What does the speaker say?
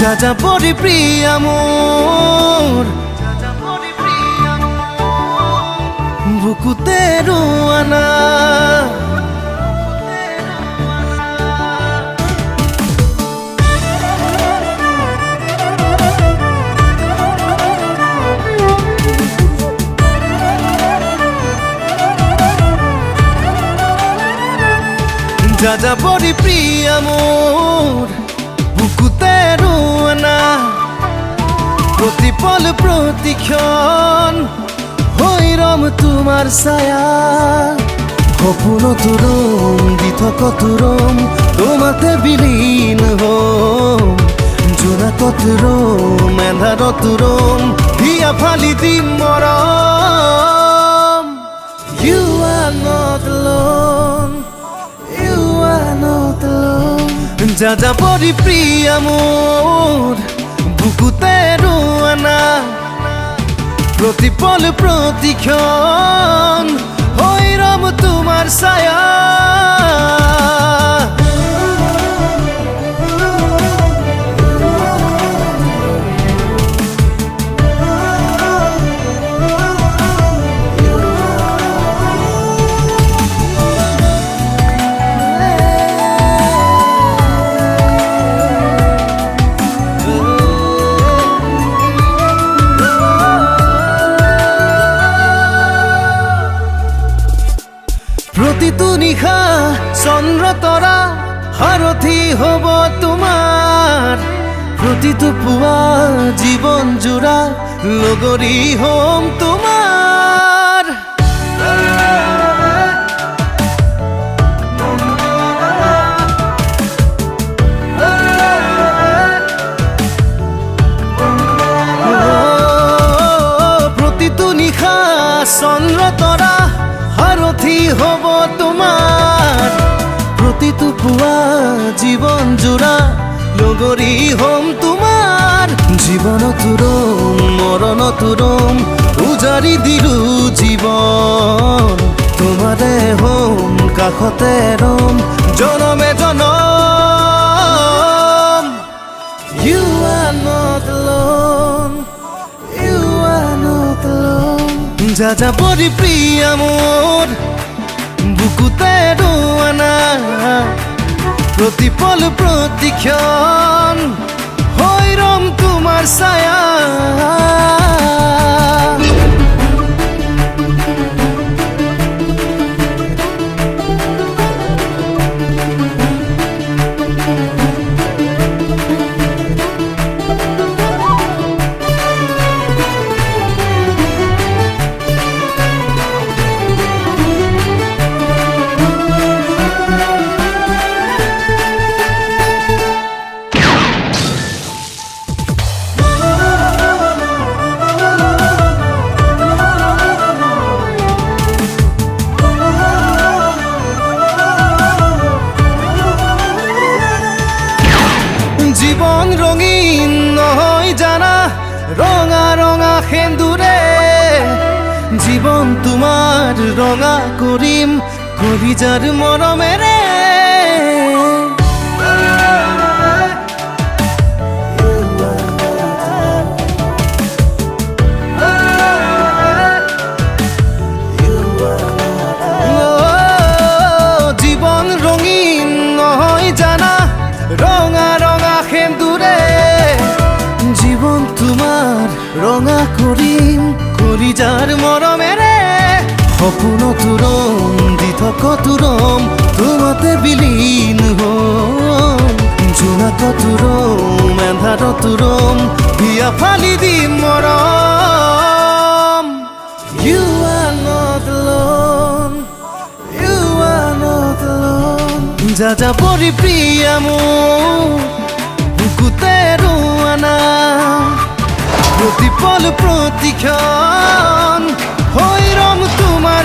যাযাবৰী প্ৰিয়া মোৰ বুকুতে ৰোৱানা যাযাবৰী প্ৰিয়া মোৰ বুকুতে ৰোৱানা প্ৰতিপল প্ৰতিক্ষণ হৈ ৰম তোমাৰ ছায়া সপোনত ৰম দি থকত ৰম তোমাতে বিলীন হম জোনাকত ৰম এন্ধাৰত ৰম হিয়া ফালি দিম মৰম You are not alone You are not alone যাযাবৰী প্ৰিয়া মোৰ বুকুতে ৰোৱানা প্ৰতিপল প্ৰতিক্ষণ হৈ ৰম তোমাৰ ছায়া প্ৰতিটো নিশা চন্দ্ৰ তৰা সাৰথি হ'ব তোমাৰ প্ৰতিটো পুৱা জীৱন জোৰা লগৰী হ'ম তোমাৰ প্ৰতিটো নিশা চন্দ্ৰ তৰা সাৰথি হ'ব তোমাৰ প্ৰতিটো পুৱা জীৱন জোৰা লগৰী হ'ম তোমাৰ জীৱনত ৰম মৰণত ৰম উজাৰি দিলো জীৱন তোমাৰে হ'ম কাষতে ৰম জনমে জনম You are not alone You are not alone যাযাবৰী প্ৰিয়া মোৰ বুকুতে ৰোৱানা প্ৰতিপল প্ৰতিক্ষণ হৈ ৰম তোমাৰ ছায়া জীৱন ৰঙীন নহয় জানা ৰঙা ৰঙা সেন্দুৰে জীৱন তোমাৰ ৰঙা কৰিম কলিজাৰ মৰমেৰে জীৱন ৰঙীন নহয় জানা ৰঙা সেন্দুৰে জীৱন তোমাৰ ৰঙা কৰিম কলিজাৰ মৰমেৰে সপোনত ৰম দি থকত ৰম তোমাতে বিলীন হম জোনাকত ৰম এন্ধাৰত ৰম হিয়া ফালি দিম মৰম You are not alone You are not alone যাযাবৰী প্ৰিয়া মোৰ বুকুতে ৰোৱানা প্ৰতিপল প্ৰতিক্ষণ হৈ ৰম তোমাৰ